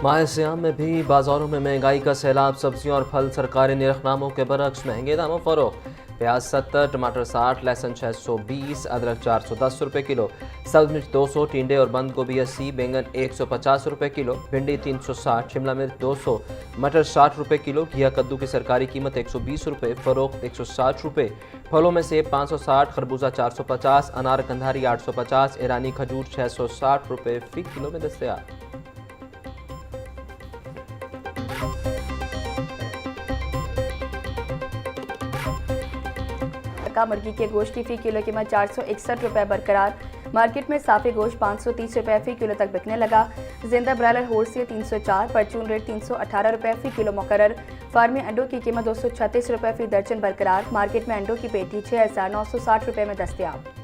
माह सियाम में भी बाजारों में महंगाई का सैलाब। सब्जियों और फल सरकारी निरखनामों के बरक्स महंगे दामों फरोख्त। प्याज 70, टमाटर 60, लहसुन 620, अदरक 410 रुपये किलो, सब्ज मिर्च 200, टिंडे और बंद गोभी 80, बैंगन 150 रुपये किलो, भिंडी 360, शिमला मिर्च 200, मटर 60 रुपये किलो, घिया कद्दू की सरकारी कीमत 120 रुपये, फरोख्त 160 रुपये। फलों में सेब 560, खरबूजा 450, अनार कंधारी 850, ईरानी खजूर 660 रुपये फी किलो में दस्तयाब। मुर्गी के गोश्त की फी किलो कीमत 461 रुपये बरकरार। मार्केट में साफे गोश्त 530 रुपये फी किलो तक बिकने लगा। जिंदा ब्रायलर होलसेल 304, परचून रेट 318 रुपये फी किलो मुकर्रर। फार्मी अंडों की कीमत 236 रुपये फी दर्जन बरकरार। मार्केट में अंडों की पेटी 6960 रुपये में दस्तयाब।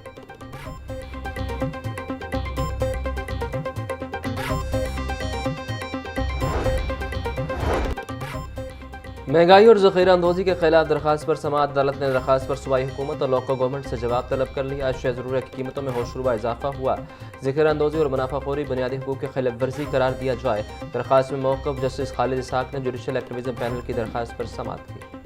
महंगाई और ज़ख़ीरा अंदोज़ी के खिलाफ दरख्वास्त पर समाअत अदालत ने दरख्वास्त पर सूबाई हुकूमत और लोकल गवर्नमेंट से जवाब तलब कर लिया। अशिया ज़रूरत की कीमतों में होशरुबा इजाफा हुआ। ज़ख़ीरा अंदोज़ी और मुनाफाखोरी बुनियादी हुकूक की खिलाफ वर्जी करार दिया जाए। दरख्वास्त में मौक़िफ़ जस्टिस खालिद इसहाक़ ने जुडिशल एक्टिविज़म पैनल की दरख्वास्त पर समाअत की।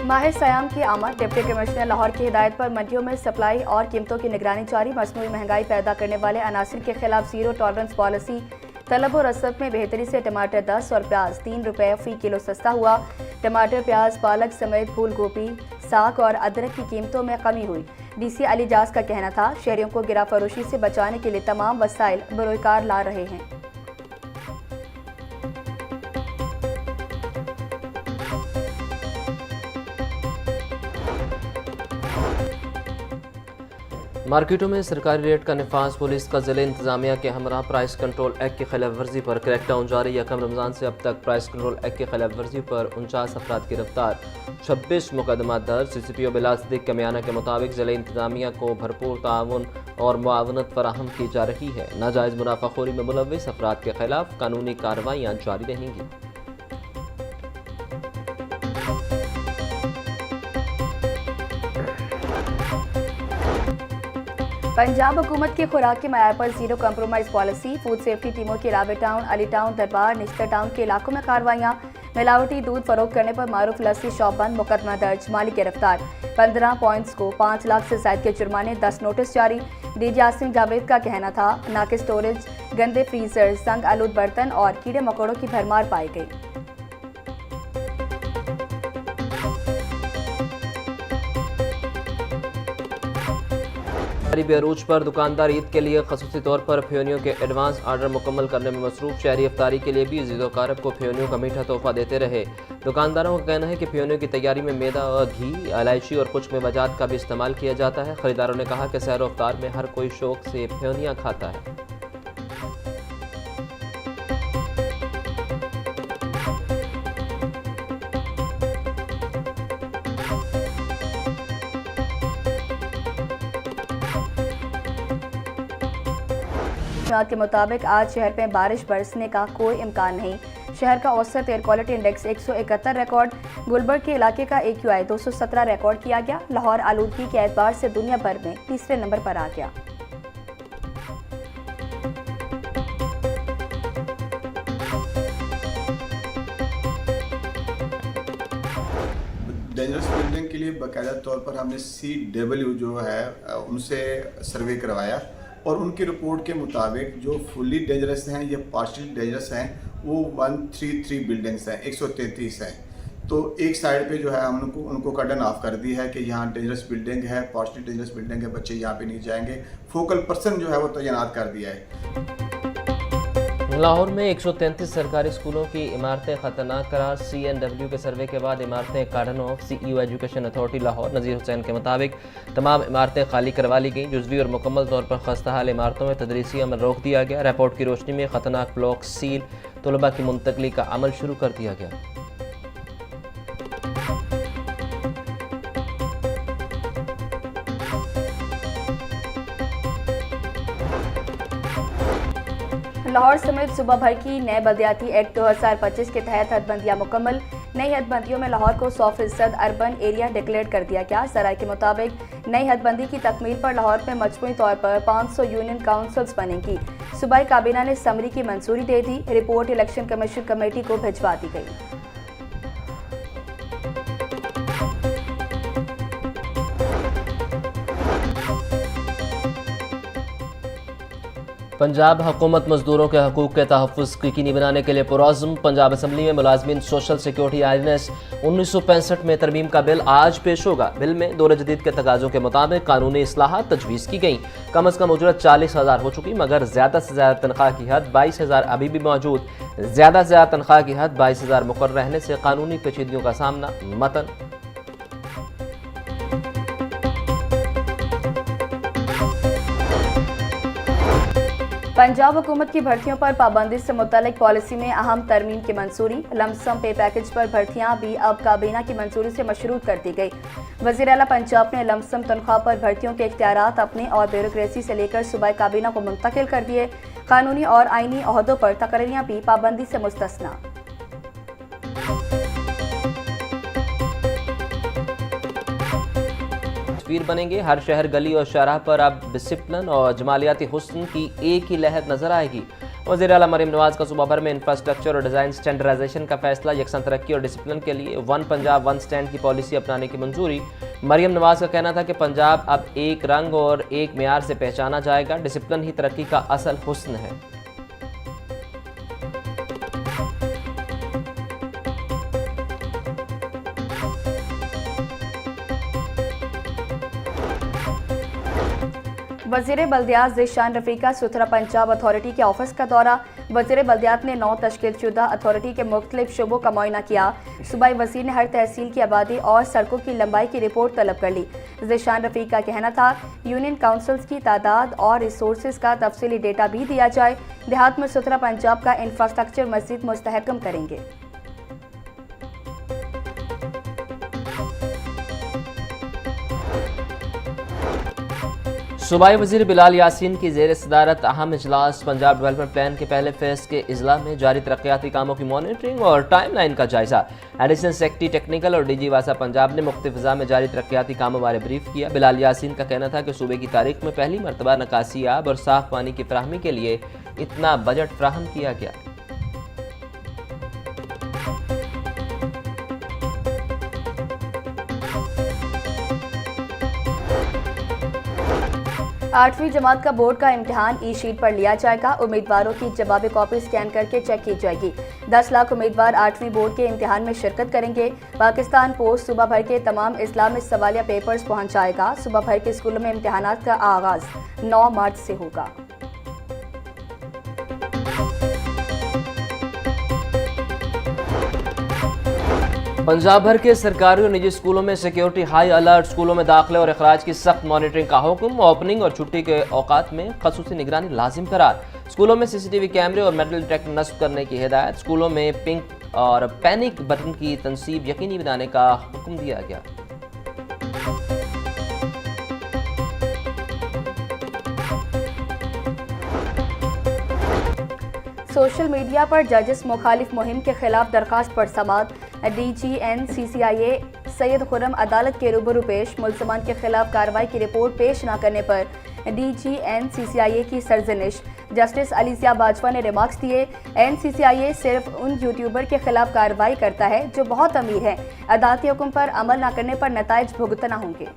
माह सयाम की आमद। डिप्टी कमिश्नर लाहौर की हिदायत पर मंडियों में सप्लाई और कीमतों की निगरानी जारी। मसनूई महंगाई पैदा करने वाले अनासिर के खिलाफ जीरो टॉलरेंस पॉलिसी। तलब और रसद में बेहतरी से टमाटर 10 और प्याज 3 रुपये फी किलो सस्ता हुआ। टमाटर, प्याज, पालक समेत फूल गोभी, साग और अदरक की कीमतों में कमी हुई। DC अली जाज का कहना था, शहरियों को गिरा फरोशी से बचाने के लिए तमाम वसाइल बरोकार ला रहे हैं। मार्केटों में सरकारी रेट का नफाज। पुलिस का ज़िले इंतजामिया के हमरा प्राइस कंट्रोल एक्ट की खिलाफ वर्जी पर क्रैकडाउन जारी। यकम रमज़ान से अब तक प्राइस कंट्रोल एक्ट की खिलाफ वर्जी पर 49 अफराद गिरफ्तार, 26 मुकदमा दर्ज। CCPO बिलाल सिद्दीक कमियाना के मुताबिक ज़िले इंतजामिया को भरपूर ताउन और मुआवनत फराहम की जा रही है। नाजायज़ मुनाफाखोरी में मुलव्विस अफराद के खिलाफ कानूनी कार्रवाइयाँ जारी रहेंगी। पंजाब हुकूमत की खुराक के मयार पर zero compromise policy. Food safety टीमों की रावे टाउन, अली टाउन, दरबार, निश्तर टाउन के इलाकों में कार्रवाइयाँ। मिलावटी दूध फरोख्त करने पर मारूफ लस्सी शॉप बंद, मुकदमा दर्ज, मालिक गिरफ्तार। 15 पॉइंट्स को 5 लाख से ज्यादा के जुर्माने, 10 नोटिस जारी। DJ आसिम जावेद का कहना था, नाकिस स्टोरेज, गंदे फ्रीजर, संग आलूद बर्तन और कीड़े मकोड़ों की भरमार पाई गई। अरूज पर दुकानदार ईद के लिए खसूसी तौर पर फ्योनियों के एडवांस आर्डर मुकम्मल करने में मसरूफ। शहरी इफ्तारी के लिए भी ईद-उल-कारब को फ्योनियों का मीठा तोहफा देते रहे। दुकानदारों का कहना है कि फ्योनियों की तैयारी में मैदा और घी, इलायची और खुश्क मेवाजात का भी इस्तेमाल किया जाता है। खरीदारों ने कहा कि सहर इफ्तार में हर कोई शौक से फ्योनियाँ खाता है। के मुताबिक आज शहर में बारिश बरसने का कोई इम्कान नहीं। शहर का औसत air quality index 171 record. Gulberg के इलाके का AQI 217 रिकॉर्ड किया गया। लाहौर आलूदगी के एतबार से दुनिया भर में तीसरे नंबर पर आ गया। डेंजरस बिल्डिंग के लिए बाकायदा तौर पर हमने CW जो है उनसे सर्वे करवाया और उनकी रिपोर्ट के मुताबिक जो फुल्ली डेंजरस हैं या पार्शियली डेंजरस हैं वो 133 बिल्डिंग्स हैं, 133 हैं। तो एक साइड पे जो है हम उनको कर्डन ऑफ कर दी है कि यहाँ डेंजरस बिल्डिंग है, पार्शियली डेंजरस बिल्डिंग है, बच्चे यहाँ पे नहीं जाएंगे। फोकल पर्सन जो है वो तैनात कर दिया है। लाहौर में 133 सरकारी स्कूलों की इमारतें खतरनाक करार। CNW के सर्वे के बाद इमारतें cordon off. CEO education authority Lahore Nazir Hussain के मुताबिक तमाम इमारतें खाली करवा ली गईं। जुज़वी और मुकम्मल तौर पर खस्ताहाल इमारतों में तदरीसी अमल रोक दिया गया। रिपोर्ट की रोशनी में खतरनाक ब्लॉक सील, तलबा की मुंतकली का अमल शुरू कर दिया गया। लाहौर समेत सूबा भर की नए बल्दियाती एक्ट 2025 के तहत हदबंदियाँ मुकम्मल। नई हदबंदियों में लाहौर को 100% अर्बन एरिया डिक्लेयर कर दिया गया। सराय के मुताबिक नई हदबंदी की तकमील पर लाहौर में मजमूई तौर पर 500 यूनियन काउंसिल्स बनेंगी। सूबाई काबीना ने समरी की मंजूरी दे दी। रिपोर्ट इलेक्शन कमीशन कमेटी को भिजवा दी गई। पंजाब हुकूमत मजदूरों के हकूक़ के तहफ़्फ़ुज़ यकीनी बनाने के लिए पुरज़्म। पंजाब असम्बली में मुलाज़मीन सोशल सिक्योरिटी आईएनएस 1965 में तरमीम का बिल आज पेश होगा। बिल में दौर जदीद के तकाज़ों के मुताबिक कानूनी इस्लाहात तजवीज़ की गई। कम अज़ कम उजरत 40,000 हो चुकी, मगर ज़्यादा से ज़्यादा तनख्वाह की हद 22,000 अभी भी मौजूद। ज़्यादा से ज़्यादा तनख्वाह की हद 22,000 मुकर्रर रहने से कानूनी पेचीदगियों का सामना मतन। पंजाब हुकूमत की भर्तियों पर पाबंदी से मुतल्लिक पॉलिसी में अहम तरमीम की मंजूरी। लमसम पे पैकेज पर भर्तियां भी अब काबीना की मंजूरी से मशरूत कर दी गई। वज़ीर आला पंजाब ने लमसम तनख्वाह पर भर्तियों के इख्तियारात अपने और ब्यूरोक्रेसी से लेकर सूबाई काबीना को मुंतकिल कर दिए। कानूनी और आईनी ओहदों पर तकरीरियां भी पाबंदी से मुस्तस्ना। तस्वीर बनेंगे। हर शहर, गली और शाहराह पर अब डिसिप्लिन और जमालियाती हुस्न की एक ही लहर नजर आएगी। वज़ीर आला मरियम नवाज का सूबा भर में इंफ्रास्ट्रक्चर और डिज़ाइन स्टैंडर्डाइजेशन का फैसला। यकसन तरक्की और डिसिप्लिन के लिए वन पंजाब वन स्टैंड की पॉलिसी अपनाने की मंजूरी। मरियम नवाज का कहना था कि पंजाब अब एक रंग और एक मेयार से पहचाना जाएगा। डिसिप्लिन ही तरक्की का असल हुस्न है। वज़ीर बल्दियात ज़ीशान रफ़ी का सुथरा पंजाब अथॉरिटी के ऑफिस का दौरा। वज़ीर बल्दियात ने 9 तश्कीलशुदा अथॉरिटी के मुख्तलिफ शुबों का मुआयना किया। सूबाई वज़ीर ने हर तहसील की आबादी और सड़कों की लंबाई की रिपोर्ट तलब कर ली। ज़ीशान रफ़ी का कहना था यूनियन काउंसिल्स की तादाद और रिसोर्सेज का तफसीली डेटा भी दिया जाए। देहात में सुथरा पंजाब का इंफ्रास्ट्रक्चर मज़ीद मुस्तहकम करेंगे। सूबाई वज़ीर बिलाल यासीन की ज़ेर सदारत अहम इजलास। पंजाब डेवलपमेंट प्लान के पहले फेज़ के इजला में जारी तरक्याती कामों की मॉनिटरिंग और टाइम लाइन का जायजा। एडिशनल सेक्रेटरी टेक्निकल और डीजी वासा पंजाब ने मुख्तलिफ ज़िला में जारी तरक्याती कामों बारे ब्रीफ किया। बिलाल यासीन का कहना था कि सूबे की तारीख में पहली मरतबा निकासी आब और साफ पानी की फराहमी के लिए इतना बजट फ्राहम किया गया। आठवीं जमात का बोर्ड का इम्तिहान ई शीट पर लिया जाएगा। उम्मीदवारों की जवाबी कॉपी स्कैन करके चेक की जाएगी। 10 लाख उम्मीदवार 8वीं बोर्ड के इम्तिहान में शिरकत करेंगे। पाकिस्तान पोस्ट सूबा भर के तमाम इस्लाम में सवालिया पेपर्स पहुंचाएगा। सूबा भर के स्कूलों में इम्तिहानात का आगाज 9 मार्च से होगा। पंजाब भर के सरकारी और निजी स्कूलों में सिक्योरिटी हाई अलर्ट। स्कूलों में दाखिले और अखराज की सख्त मॉनिटरिंग का हुक्म। ओपनिंग और छुट्टी के औकात में खसूसी निगरानी लाजिम करार। स्कूलों में सीसीटीवी कैमरे और मेटल डिटेक्टर नस्ब करने की हिदायत। स्कूलों में पिंक और पैनिक बटन की तनसीब यकीनी बनाने का हुक्म दिया गया। सोशल मीडिया पर जजेस मुखालिफ मुहिम के खिलाफ दरखास्त पर समाअत। DGNCCIA सैयद खुर्रम अदालत के रूबरू पेश। मुलजमान के खिलाफ कार्रवाई की रिपोर्ट पेश न करने पर DGNCCIA की सरजनिश। जस्टिस अलीसिया बाजवा ने रिमार्क्स दिए, NCCIA सिर्फ उन यूट्यूबर के खिलाफ कार्रवाई करता है जो बहुत अमीर हैं। अदालती हुक्म पर अमल न करने पर नताइज भुगतना होंगे।